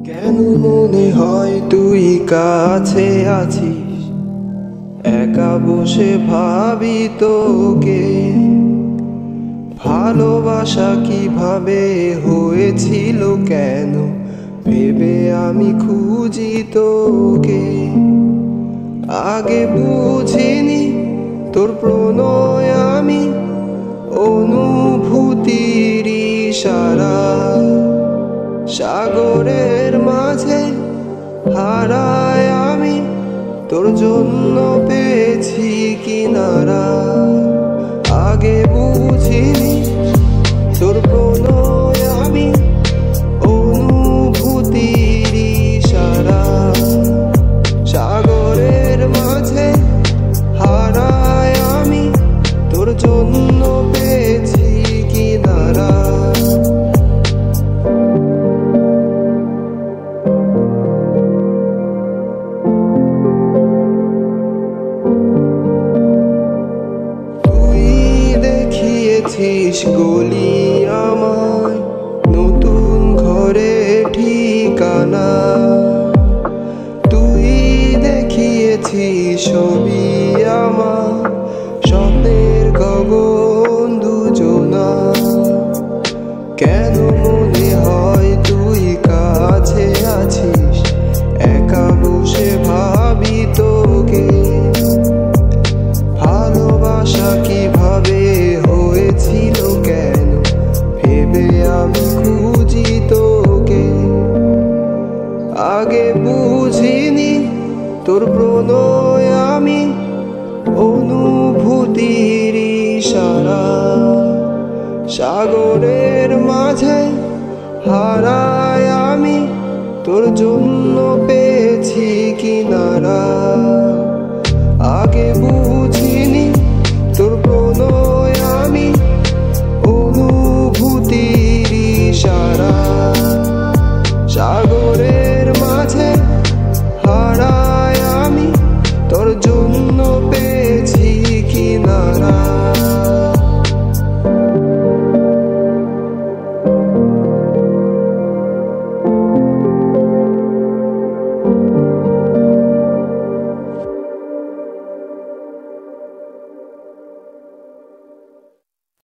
কেন মনে হয় তুই কাছে আছিস, একা বসে ভাবি তোকে। ভালোবাসা কিভাবে হয়েছিল কেন ভেবে আমি খুঁজি তোকে। আগে বুঝিনি তোর প্রণয় আমি, অনুভূতির ইশারা। সাগরের মাঝে হারায় আমি, তোর জন্য পেয়েছি কিনারা। আগে বুঝিনি তোর প্রণয় আমি, অনুভূতির ইশারা। সাগরের মাঝে হারায় আমি, তোর জন্য পেয়েছি কিনারা। গলি আমায় নতুন ঘরে ঠিকানা, তুই দেখিয়েছিস ছবি আমার স্বপ্নের গগন দুজনা। কেন মনে হয় তুই কাছে আছিস, একা বসে ভাবি তোকে। ভালোবাসা কিভাবে হয়েছিল কেন ভেবে আমি খুঁজি তোকে। আগে বুঝিনি তোর প্রণয় আমি, অনুভূতির ইশারা। সাগরের মাঝে হারায় আমি, তোর জন্য পেয়েছি কিনারা। আগে বুঝিনি তোর প্রণয় আমি, অনুভূতির ইশারা। সাগরে